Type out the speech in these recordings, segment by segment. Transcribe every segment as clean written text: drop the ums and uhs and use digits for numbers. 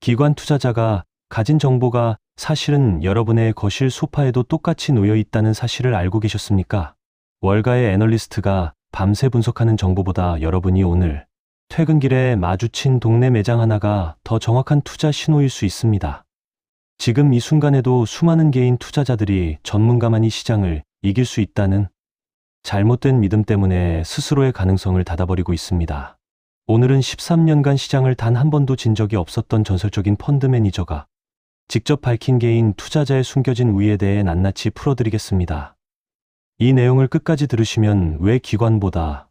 기관 투자자가 가진 정보가 사실은 여러분의 거실 소파에도 똑같이 놓여 있다는 사실을 알고 계셨습니까? 월가의 애널리스트가 밤새 분석하는 정보보다 여러분이 오늘 퇴근길에 마주친 동네 매장 하나가 더 정확한 투자 신호일 수 있습니다. 지금 이 순간에도 수많은 개인 투자자들이 전문가만이 시장을 이길 수 있다는 잘못된 믿음 때문에 스스로의 가능성을 닫아버리고 있습니다. 오늘은 13년간 시장을 단 한 번도 진 적이 없었던 전설적인 펀드 매니저가 직접 밝힌 개인 투자자의 숨겨진 우위에 대해 낱낱이 풀어드리겠습니다. 이 내용을 끝까지 들으시면 왜 기관보다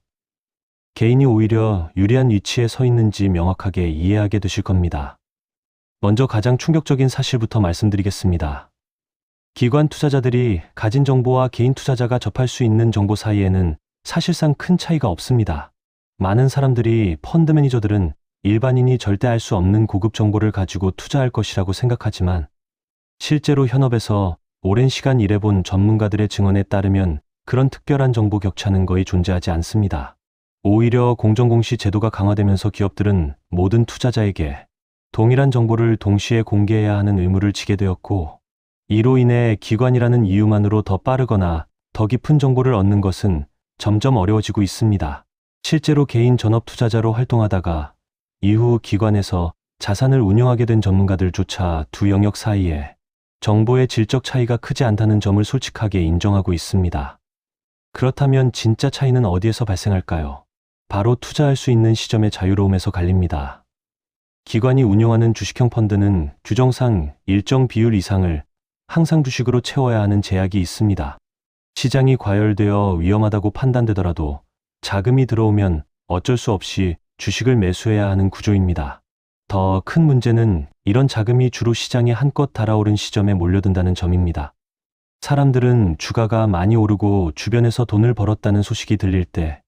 개인이 오히려 유리한 위치에 서 있는지 명확하게 이해하게 되실 겁니다. 먼저 가장 충격적인 사실부터 말씀드리겠습니다. 기관 투자자들이 가진 정보와 개인 투자자가 접할 수 있는 정보 사이에는 사실상 큰 차이가 없습니다. 많은 사람들이 펀드 매니저들은 일반인이 절대 알 수 없는 고급 정보를 가지고 투자할 것이라고 생각하지만 실제로 현업에서 오랜 시간 일해본 전문가들의 증언에 따르면 그런 특별한 정보 격차는 거의 존재하지 않습니다. 오히려 공정공시 제도가 강화되면서 기업들은 모든 투자자에게 동일한 정보를 동시에 공개해야 하는 의무를 지게 되었고, 이로 인해 기관이라는 이유만으로 더 빠르거나 더 깊은 정보를 얻는 것은 점점 어려워지고 있습니다. 실제로 개인 전업 투자자로 활동하다가 이후 기관에서 자산을 운영하게 된 전문가들조차 두 영역 사이에 정보의 질적 차이가 크지 않다는 점을 솔직하게 인정하고 있습니다. 그렇다면 진짜 차이는 어디에서 발생할까요? 바로 투자할 수 있는 시점의 자유로움에서 갈립니다. 기관이 운용하는 주식형 펀드는 규정상 일정 비율 이상을 항상 주식으로 채워야 하는 제약이 있습니다. 시장이 과열되어 위험하다고 판단되더라도 자금이 들어오면 어쩔 수 없이 주식을 매수해야 하는 구조입니다. 더 큰 문제는 이런 자금이 주로 시장에 한껏 달아오른 시점에 몰려든다는 점입니다. 사람들은 주가가 많이 오르고 주변에서 돈을 벌었다는 소식이 들릴 때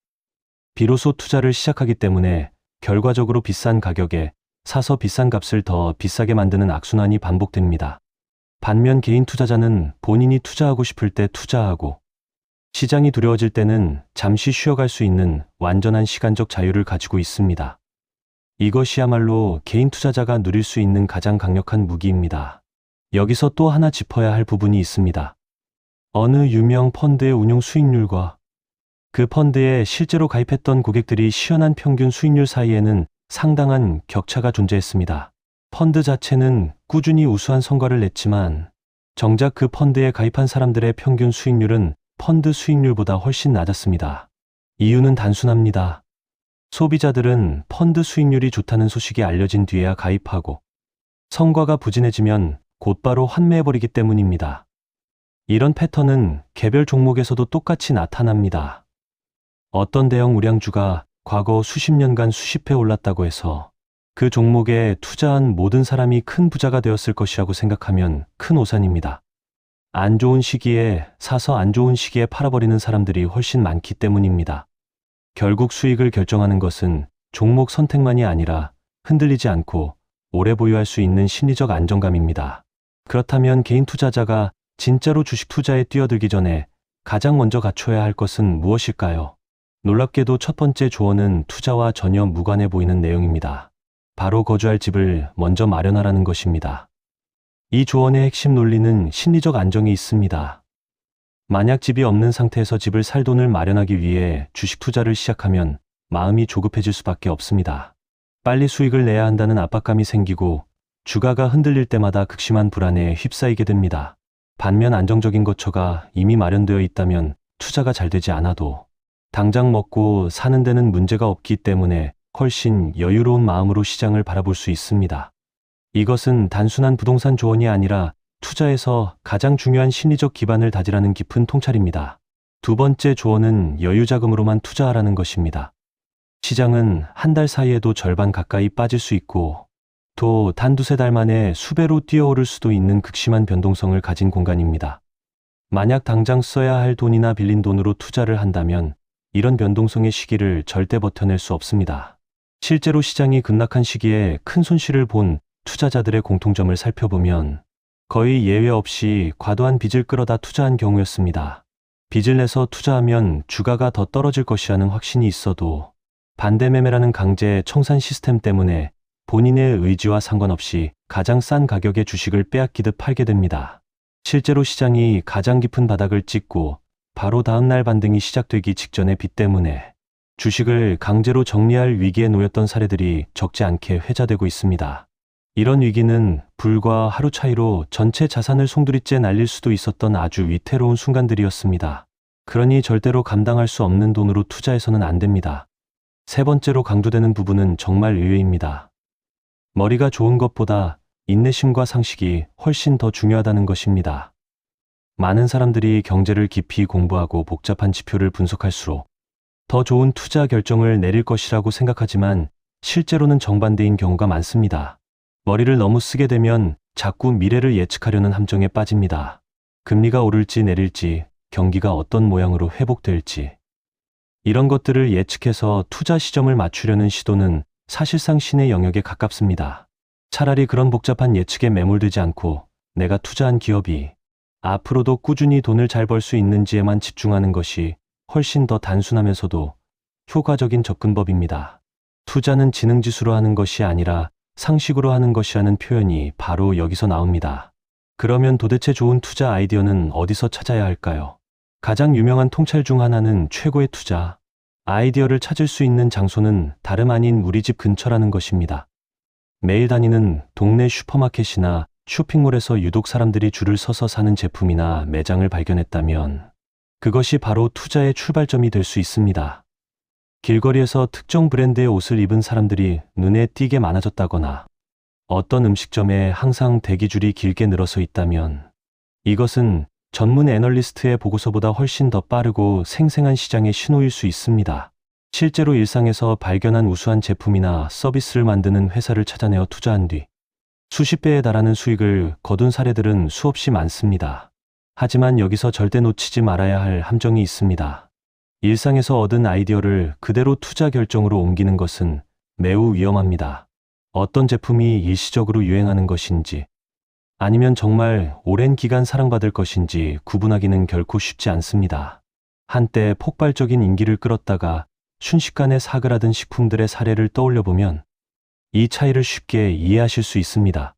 비로소 투자를 시작하기 때문에 결과적으로 비싼 가격에 사서 비싼 값을 더 비싸게 만드는 악순환이 반복됩니다. 반면 개인 투자자는 본인이 투자하고 싶을 때 투자하고 시장이 두려워질 때는 잠시 쉬어갈 수 있는 완전한 시간적 자유를 가지고 있습니다. 이것이야말로 개인 투자자가 누릴 수 있는 가장 강력한 무기입니다. 여기서 또 하나 짚어야 할 부분이 있습니다. 어느 유명 펀드의 운용 수익률과 그 펀드에 실제로 가입했던 고객들이 시연한 평균 수익률 사이에는 상당한 격차가 존재했습니다. 펀드 자체는 꾸준히 우수한 성과를 냈지만 정작 그 펀드에 가입한 사람들의 평균 수익률은 펀드 수익률보다 훨씬 낮았습니다. 이유는 단순합니다. 소비자들은 펀드 수익률이 좋다는 소식이 알려진 뒤에야 가입하고 성과가 부진해지면 곧바로 환매해버리기 때문입니다. 이런 패턴은 개별 종목에서도 똑같이 나타납니다. 어떤 대형 우량주가 과거 수십 년간 수십 회 올랐다고 해서 그 종목에 투자한 모든 사람이 큰 부자가 되었을 것이라고 생각하면 큰 오산입니다. 안 좋은 시기에 사서 안 좋은 시기에 팔아버리는 사람들이 훨씬 많기 때문입니다. 결국 수익을 결정하는 것은 종목 선택만이 아니라 흔들리지 않고 오래 보유할 수 있는 심리적 안정감입니다. 그렇다면 개인 투자자가 진짜로 주식 투자에 뛰어들기 전에 가장 먼저 갖춰야 할 것은 무엇일까요? 놀랍게도 첫 번째 조언은 투자와 전혀 무관해 보이는 내용입니다. 바로 거주할 집을 먼저 마련하라는 것입니다. 이 조언의 핵심 논리는 심리적 안정에 있습니다. 만약 집이 없는 상태에서 집을 살 돈을 마련하기 위해 주식 투자를 시작하면 마음이 조급해질 수밖에 없습니다. 빨리 수익을 내야 한다는 압박감이 생기고 주가가 흔들릴 때마다 극심한 불안에 휩싸이게 됩니다. 반면 안정적인 거처가 이미 마련되어 있다면 투자가 잘 되지 않아도 당장 먹고 사는 데는 문제가 없기 때문에 훨씬 여유로운 마음으로 시장을 바라볼 수 있습니다. 이것은 단순한 부동산 조언이 아니라 투자에서 가장 중요한 심리적 기반을 다지라는 깊은 통찰입니다. 두 번째 조언은 여유자금으로만 투자하라는 것입니다. 시장은 한 달 사이에도 절반 가까이 빠질 수 있고 또 단 두세 달 만에 수배로 뛰어오를 수도 있는 극심한 변동성을 가진 공간입니다. 만약 당장 써야 할 돈이나 빌린 돈으로 투자를 한다면 이런 변동성의 시기를 절대 버텨낼 수 없습니다. 실제로 시장이 급락한 시기에 큰 손실을 본 투자자들의 공통점을 살펴보면 거의 예외 없이 과도한 빚을 끌어다 투자한 경우였습니다. 빚을 내서 투자하면 주가가 더 떨어질 것이라는 확신이 있어도 반대 매매라는 강제 청산 시스템 때문에 본인의 의지와 상관없이 가장 싼 가격에 주식을 빼앗기듯 팔게 됩니다. 실제로 시장이 가장 깊은 바닥을 찍고 바로 다음 날 반등이 시작되기 직전의 빚 때문에 주식을 강제로 정리할 위기에 놓였던 사례들이 적지 않게 회자되고 있습니다. 이런 위기는 불과 하루 차이로 전체 자산을 송두리째 날릴 수도 있었던 아주 위태로운 순간들이었습니다. 그러니 절대로 감당할 수 없는 돈으로 투자해서는 안 됩니다. 세 번째로 강조되는 부분은 정말 의외입니다. 머리가 좋은 것보다 인내심과 상식이 훨씬 더 중요하다는 것입니다. 많은 사람들이 경제를 깊이 공부하고 복잡한 지표를 분석할수록 더 좋은 투자 결정을 내릴 것이라고 생각하지만 실제로는 정반대인 경우가 많습니다. 머리를 너무 쓰게 되면 자꾸 미래를 예측하려는 함정에 빠집니다. 금리가 오를지 내릴지, 경기가 어떤 모양으로 회복될지. 이런 것들을 예측해서 투자 시점을 맞추려는 시도는 사실상 신의 영역에 가깝습니다. 차라리 그런 복잡한 예측에 매몰되지 않고 내가 투자한 기업이 앞으로도 꾸준히 돈을 잘 벌 수 있는지에만 집중하는 것이 훨씬 더 단순하면서도 효과적인 접근법입니다. 투자는 지능지수로 하는 것이 아니라 상식으로 하는 것이라는 표현이 바로 여기서 나옵니다. 그러면 도대체 좋은 투자 아이디어는 어디서 찾아야 할까요? 가장 유명한 통찰 중 하나는 최고의 투자 아이디어를 찾을 수 있는 장소는 다름 아닌 우리 집 근처라는 것입니다. 매일 다니는 동네 슈퍼마켓이나 쇼핑몰에서 유독 사람들이 줄을 서서 사는 제품이나 매장을 발견했다면 그것이 바로 투자의 출발점이 될 수 있습니다. 길거리에서 특정 브랜드의 옷을 입은 사람들이 눈에 띄게 많아졌다거나 어떤 음식점에 항상 대기줄이 길게 늘어서 있다면 이것은 전문 애널리스트의 보고서보다 훨씬 더 빠르고 생생한 시장의 신호일 수 있습니다. 실제로 일상에서 발견한 우수한 제품이나 서비스를 만드는 회사를 찾아내어 투자한 뒤 수십 배에 달하는 수익을 거둔 사례들은 수없이 많습니다. 하지만 여기서 절대 놓치지 말아야 할 함정이 있습니다. 일상에서 얻은 아이디어를 그대로 투자 결정으로 옮기는 것은 매우 위험합니다. 어떤 제품이 일시적으로 유행하는 것인지 아니면 정말 오랜 기간 사랑받을 것인지 구분하기는 결코 쉽지 않습니다. 한때 폭발적인 인기를 끌었다가 순식간에 사그라든 식품들의 사례를 떠올려보면 이 차이를 쉽게 이해하실 수 있습니다.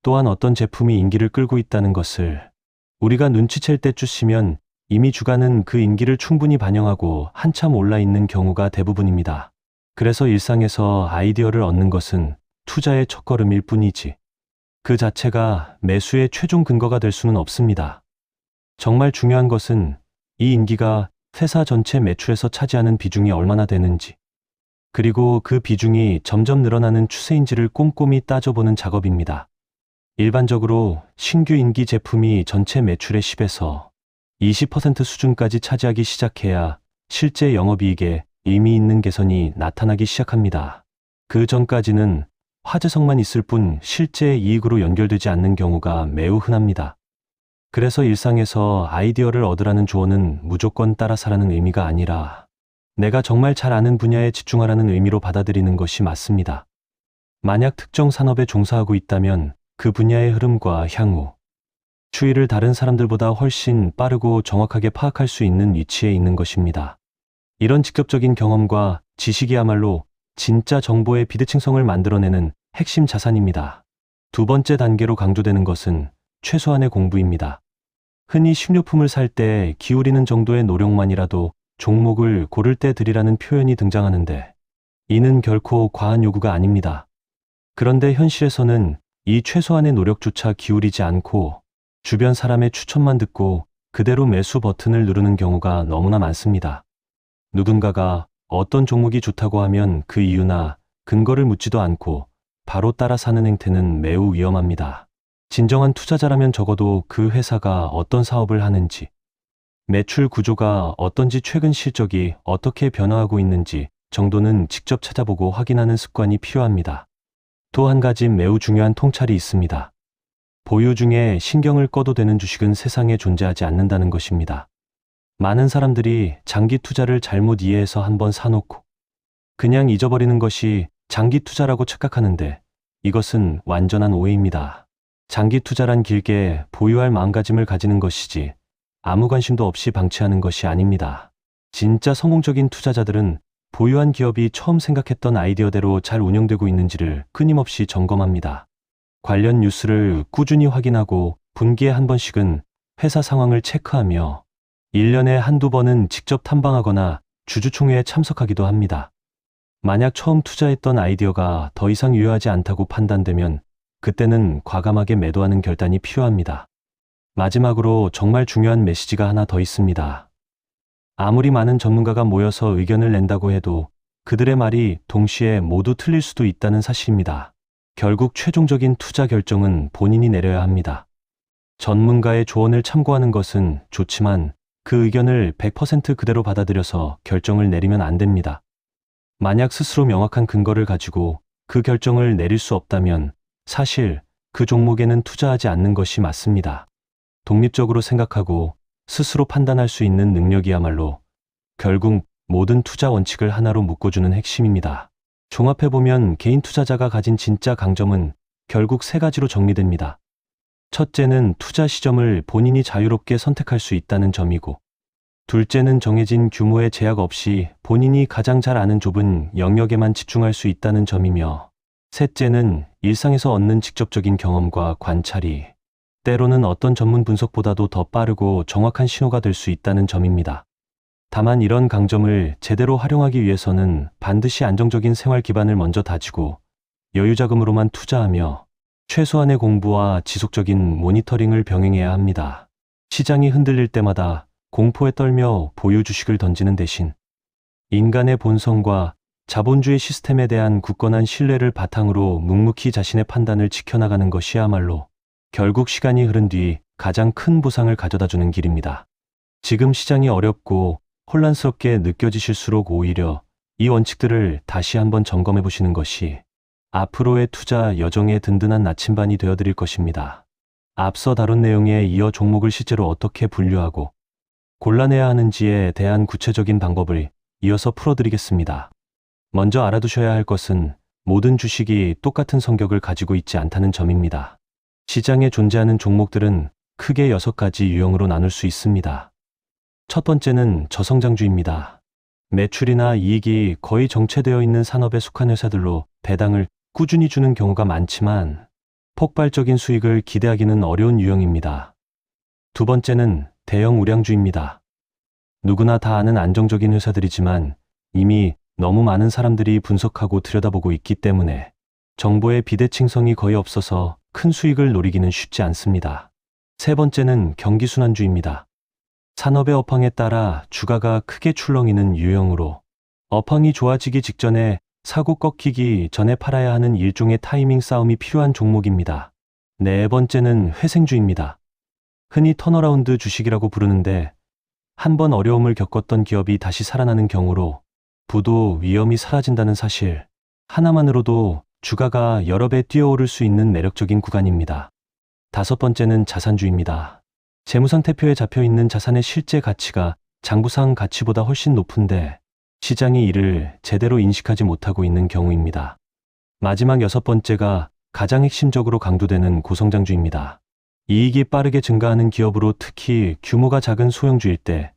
또한 어떤 제품이 인기를 끌고 있다는 것을 우리가 눈치챌 때쯤이면 이미 주가는 그 인기를 충분히 반영하고 한참 올라있는 경우가 대부분입니다. 그래서 일상에서 아이디어를 얻는 것은 투자의 첫걸음일 뿐이지 그 자체가 매수의 최종 근거가 될 수는 없습니다. 정말 중요한 것은 이 인기가 회사 전체 매출에서 차지하는 비중이 얼마나 되는지 그리고 그 비중이 점점 늘어나는 추세인지를 꼼꼼히 따져보는 작업입니다. 일반적으로 신규 인기 제품이 전체 매출의 10에서 20% 수준까지 차지하기 시작해야 실제 영업이익에 의미 있는 개선이 나타나기 시작합니다. 그 전까지는 화제성만 있을 뿐 실제 이익으로 연결되지 않는 경우가 매우 흔합니다. 그래서 일상에서 아이디어를 얻으라는 조언은 무조건 따라사라는 의미가 아니라 내가 정말 잘 아는 분야에 집중하라는 의미로 받아들이는 것이 맞습니다. 만약 특정 산업에 종사하고 있다면 그 분야의 흐름과 향후, 추이를 다른 사람들보다 훨씬 빠르고 정확하게 파악할 수 있는 위치에 있는 것입니다. 이런 직접적인 경험과 지식이야말로 진짜 정보의 비대칭성을 만들어내는 핵심 자산입니다. 두 번째 단계로 강조되는 것은 최소한의 공부입니다. 흔히 식료품을 살 때 기울이는 정도의 노력만이라도 종목을 고를 때 들이라는 표현이 등장하는데 이는 결코 과한 요구가 아닙니다. 그런데 현실에서는 이 최소한의 노력조차 기울이지 않고 주변 사람의 추천만 듣고 그대로 매수 버튼을 누르는 경우가 너무나 많습니다. 누군가가 어떤 종목이 좋다고 하면 그 이유나 근거를 묻지도 않고 바로 따라 사는 행태는 매우 위험합니다. 진정한 투자자라면 적어도 그 회사가 어떤 사업을 하는지, 매출 구조가 어떤지, 최근 실적이 어떻게 변화하고 있는지 정도는 직접 찾아보고 확인하는 습관이 필요합니다. 또 한 가지 매우 중요한 통찰이 있습니다. 보유 중에 신경을 꺼도 되는 주식은 세상에 존재하지 않는다는 것입니다. 많은 사람들이 장기 투자를 잘못 이해해서 한번 사놓고 그냥 잊어버리는 것이 장기 투자라고 착각하는데 이것은 완전한 오해입니다. 장기 투자란 길게 보유할 마음가짐을 가지는 것이지 아무 관심도 없이 방치하는 것이 아닙니다. 진짜 성공적인 투자자들은 보유한 기업이 처음 생각했던 아이디어대로 잘 운영되고 있는지를 끊임없이 점검합니다. 관련 뉴스를 꾸준히 확인하고 분기에 한 번씩은 회사 상황을 체크하며 1년에 한두 번은 직접 탐방하거나 주주총회에 참석하기도 합니다. 만약 처음 투자했던 아이디어가 더 이상 유효하지 않다고 판단되면 그때는 과감하게 매도하는 결단이 필요합니다. 마지막으로 정말 중요한 메시지가 하나 더 있습니다. 아무리 많은 전문가가 모여서 의견을 낸다고 해도 그들의 말이 동시에 모두 틀릴 수도 있다는 사실입니다. 결국 최종적인 투자 결정은 본인이 내려야 합니다. 전문가의 조언을 참고하는 것은 좋지만 그 의견을 100% 그대로 받아들여서 결정을 내리면 안 됩니다. 만약 스스로 명확한 근거를 가지고 그 결정을 내릴 수 없다면 사실 그 종목에는 투자하지 않는 것이 맞습니다. 독립적으로 생각하고 스스로 판단할 수 있는 능력이야말로 결국 모든 투자 원칙을 하나로 묶어주는 핵심입니다. 종합해보면 개인 투자자가 가진 진짜 강점은 결국 세 가지로 정리됩니다. 첫째는 투자 시점을 본인이 자유롭게 선택할 수 있다는 점이고, 둘째는 정해진 규모의 제약 없이 본인이 가장 잘 아는 좁은 영역에만 집중할 수 있다는 점이며, 셋째는 일상에서 얻는 직접적인 경험과 관찰이 때로는 어떤 전문 분석보다도 더 빠르고 정확한 신호가 될 수 있다는 점입니다. 다만 이런 강점을 제대로 활용하기 위해서는 반드시 안정적인 생활 기반을 먼저 다지고 여유 자금으로만 투자하며 최소한의 공부와 지속적인 모니터링을 병행해야 합니다. 시장이 흔들릴 때마다 공포에 떨며 보유 주식을 던지는 대신 인간의 본성과 자본주의 시스템에 대한 굳건한 신뢰를 바탕으로 묵묵히 자신의 판단을 지켜나가는 것이야말로 결국 시간이 흐른 뒤 가장 큰 보상을 가져다주는 길입니다. 지금 시장이 어렵고 혼란스럽게 느껴지실수록 오히려 이 원칙들을 다시 한번 점검해 보시는 것이 앞으로의 투자 여정의 든든한 나침반이 되어드릴 것입니다. 앞서 다룬 내용에 이어 종목을 실제로 어떻게 분류하고 골라내야 하는지에 대한 구체적인 방법을 이어서 풀어드리겠습니다. 먼저 알아두셔야 할 것은 모든 주식이 똑같은 성격을 가지고 있지 않다는 점입니다. 시장에 존재하는 종목들은 크게 6가지 유형으로 나눌 수 있습니다. 첫 번째는 저성장주입니다. 매출이나 이익이 거의 정체되어 있는 산업에 속한 회사들로 배당을 꾸준히 주는 경우가 많지만 폭발적인 수익을 기대하기는 어려운 유형입니다. 두 번째는 대형 우량주입니다. 누구나 다 아는 안정적인 회사들이지만 이미 너무 많은 사람들이 분석하고 들여다보고 있기 때문에 정보의 비대칭성이 거의 없어서 큰 수익을 노리기는 쉽지 않습니다. 세 번째는 경기순환주입니다. 산업의 업황에 따라 주가가 크게 출렁이는 유형으로 업황이 좋아지기 직전에 사고 꺾이기 전에 팔아야 하는 일종의 타이밍 싸움이 필요한 종목입니다. 네 번째는 회생주입니다. 흔히 턴어라운드 주식이라고 부르는데 한번 어려움을 겪었던 기업이 다시 살아나는 경우로 부도 위험이 사라진다는 사실 하나만으로도 주가가 여러 배 뛰어오를 수 있는 매력적인 구간입니다. 다섯 번째는 자산주입니다. 재무상태표에 잡혀있는 자산의 실제 가치가 장부상 가치보다 훨씬 높은데 시장이 이를 제대로 인식하지 못하고 있는 경우입니다. 마지막 여섯 번째가 가장 핵심적으로 강조되는 고성장주입니다. 이익이 빠르게 증가하는 기업으로 특히 규모가 작은 소형주일 때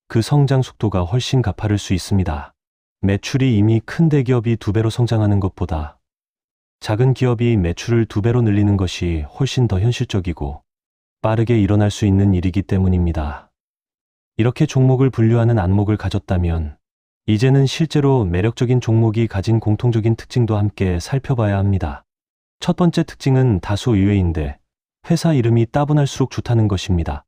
그 성장 속도가 훨씬 가파를 수 있습니다. 매출이 이미 큰 대기업이 2배로 성장하는 것보다 작은 기업이 매출을 2배로 늘리는 것이 훨씬 더 현실적이고 빠르게 일어날 수 있는 일이기 때문입니다. 이렇게 종목을 분류하는 안목을 가졌다면 이제는 실제로 매력적인 종목이 가진 공통적인 특징도 함께 살펴봐야 합니다. 첫 번째 특징은 다소 의외인데 회사 이름이 따분할수록 좋다는 것입니다.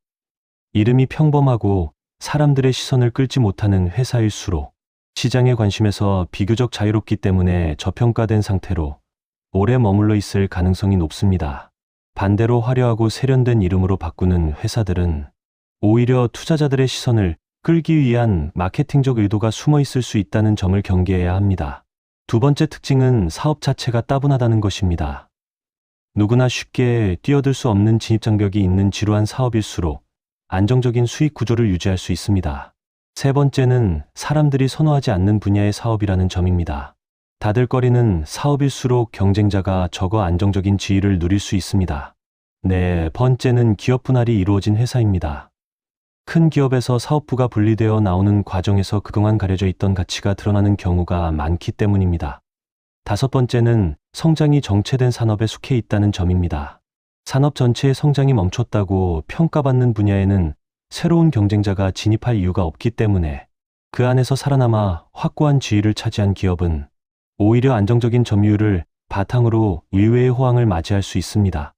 이름이 평범하고 사람들의 시선을 끌지 못하는 회사일수록 시장의 관심에서 비교적 자유롭기 때문에 저평가된 상태로 오래 머물러 있을 가능성이 높습니다. 반대로 화려하고 세련된 이름으로 바꾸는 회사들은 오히려 투자자들의 시선을 끌기 위한 마케팅적 의도가 숨어 있을 수 있다는 점을 경계해야 합니다. 두 번째 특징은 사업 자체가 따분하다는 것입니다. 누구나 쉽게 뛰어들 수 없는 진입장벽이 있는 지루한 사업일수록 안정적인 수익 구조를 유지할 수 있습니다. 세 번째는 사람들이 선호하지 않는 분야의 사업이라는 점입니다. 다들거리는 사업일수록 경쟁자가 적어 안정적인 지위를 누릴 수 있습니다. 네 번째는 기업 분할이 이루어진 회사입니다. 큰 기업에서 사업부가 분리되어 나오는 과정에서 그동안 가려져 있던 가치가 드러나는 경우가 많기 때문입니다. 다섯 번째는 성장이 정체된 산업에 속해 있다는 점입니다. 산업 전체의 성장이 멈췄다고 평가받는 분야에는 새로운 경쟁자가 진입할 이유가 없기 때문에 그 안에서 살아남아 확고한 지위를 차지한 기업은 오히려 안정적인 점유율을 바탕으로 의외의 호황을 맞이할 수 있습니다.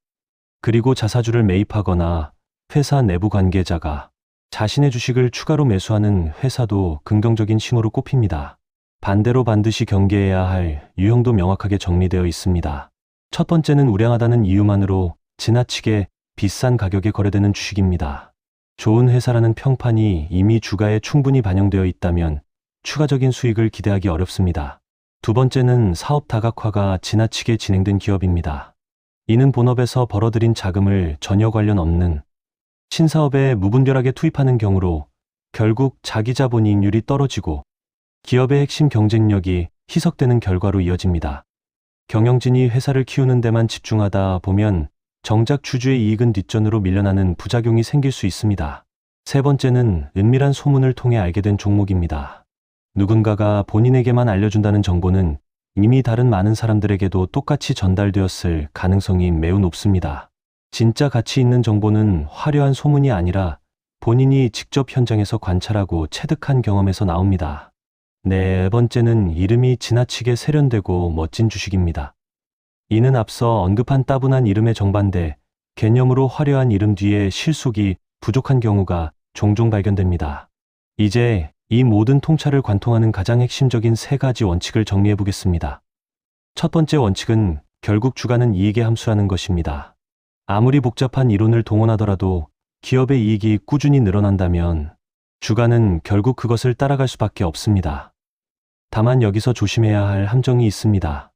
그리고 자사주를 매입하거나 회사 내부 관계자가 자신의 주식을 추가로 매수하는 회사도 긍정적인 징후로 꼽힙니다. 반대로 반드시 경계해야 할 유형도 명확하게 정리되어 있습니다. 첫 번째는 우량하다는 이유만으로 지나치게 비싼 가격에 거래되는 주식입니다. 좋은 회사라는 평판이 이미 주가에 충분히 반영되어 있다면 추가적인 수익을 기대하기 어렵습니다. 두 번째는 사업 다각화가 지나치게 진행된 기업입니다. 이는 본업에서 벌어들인 자금을 전혀 관련 없는 신사업에 무분별하게 투입하는 경우로 결국 자기 자본이익률이 떨어지고 기업의 핵심 경쟁력이 희석되는 결과로 이어집니다. 경영진이 회사를 키우는 데만 집중하다 보면 정작 주주의 이익은 뒷전으로 밀려나는 부작용이 생길 수 있습니다. 세 번째는 은밀한 소문을 통해 알게 된 종목입니다. 누군가가 본인에게만 알려준다는 정보는 이미 다른 많은 사람들에게도 똑같이 전달되었을 가능성이 매우 높습니다. 진짜 가치 있는 정보는 화려한 소문이 아니라 본인이 직접 현장에서 관찰하고 체득한 경험에서 나옵니다. 네 번째는 이름이 지나치게 세련되고 멋진 주식입니다. 이는 앞서 언급한 따분한 이름의 정반대, 개념으로 화려한 이름 뒤에 실속이 부족한 경우가 종종 발견됩니다. 이제 이 모든 통찰을 관통하는 가장 핵심적인 세 가지 원칙을 정리해 보겠습니다. 첫 번째 원칙은 결국 주가는 이익의 함수라는 것입니다. 아무리 복잡한 이론을 동원하더라도 기업의 이익이 꾸준히 늘어난다면 주가는 결국 그것을 따라갈 수밖에 없습니다. 다만 여기서 조심해야 할 함정이 있습니다.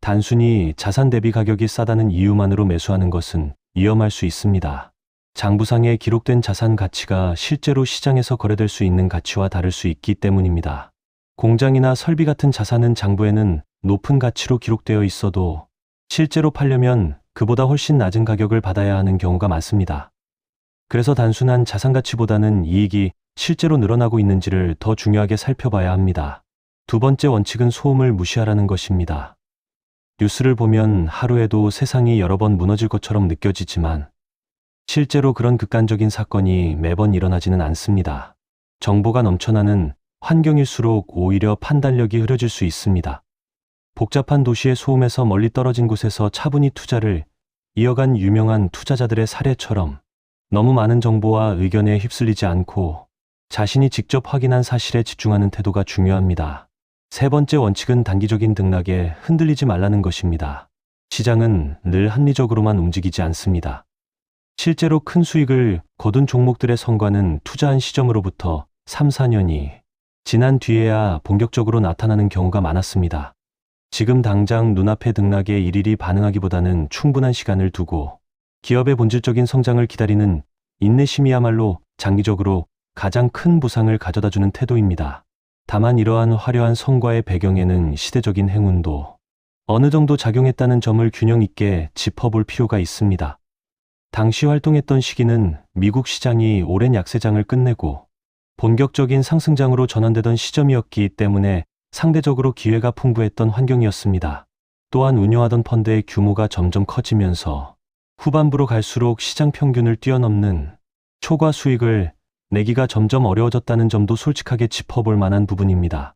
단순히 자산 대비 가격이 싸다는 이유만으로 매수하는 것은 위험할 수 있습니다. 장부상에 기록된 자산 가치가 실제로 시장에서 거래될 수 있는 가치와 다를 수 있기 때문입니다. 공장이나 설비 같은 자산은 장부에는 높은 가치로 기록되어 있어도 실제로 팔려면 그보다 훨씬 낮은 가격을 받아야 하는 경우가 많습니다. 그래서 단순한 자산 가치보다는 이익이 실제로 늘어나고 있는지를 더 중요하게 살펴봐야 합니다. 두 번째 원칙은 소음을 무시하라는 것입니다. 뉴스를 보면 하루에도 세상이 여러 번 무너질 것처럼 느껴지지만 실제로 그런 극단적인 사건이 매번 일어나지는 않습니다. 정보가 넘쳐나는 환경일수록 오히려 판단력이 흐려질 수 있습니다. 복잡한 도시의 소음에서 멀리 떨어진 곳에서 차분히 투자를 이어간 유명한 투자자들의 사례처럼 너무 많은 정보와 의견에 휩쓸리지 않고 자신이 직접 확인한 사실에 집중하는 태도가 중요합니다. 세 번째 원칙은 단기적인 등락에 흔들리지 말라는 것입니다. 시장은 늘 합리적으로만 움직이지 않습니다. 실제로 큰 수익을 거둔 종목들의 성과는 투자한 시점으로부터 3, 4년이 지난 뒤에야 본격적으로 나타나는 경우가 많았습니다. 지금 당장 눈앞의 등락에 일일이 반응하기보다는 충분한 시간을 두고 기업의 본질적인 성장을 기다리는 인내심이야말로 장기적으로 가장 큰 보상을 가져다주는 태도입니다. 다만 이러한 화려한 성과의 배경에는 시대적인 행운도 어느 정도 작용했다는 점을 균형 있게 짚어볼 필요가 있습니다. 당시 활동했던 시기는 미국 시장이 오랜 약세장을 끝내고 본격적인 상승장으로 전환되던 시점이었기 때문에 상대적으로 기회가 풍부했던 환경이었습니다. 또한 운용하던 펀드의 규모가 점점 커지면서 후반부로 갈수록 시장 평균을 뛰어넘는 초과 수익을 내기가 점점 어려워졌다는 점도 솔직하게 짚어볼 만한 부분입니다.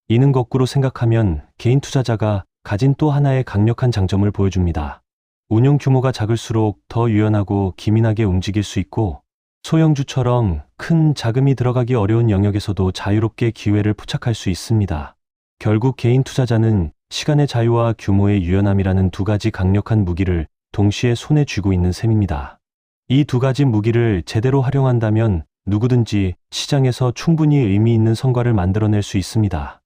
이는 거꾸로 생각하면 개인 투자자가 가진 또 하나의 강력한 장점을 보여줍니다. 운용 규모가 작을수록 더 유연하고 기민하게 움직일 수 있고 소형주처럼 큰 자금이 들어가기 어려운 영역에서도 자유롭게 기회를 포착할 수 있습니다. 결국 개인 투자자는 시간의 자유와 규모의 유연함이라는 두 가지 강력한 무기를 동시에 손에 쥐고 있는 셈입니다. 이 두 가지 무기를 제대로 활용한다면 누구든지 시장에서 충분히 의미 있는 성과를 만들어낼 수 있습니다.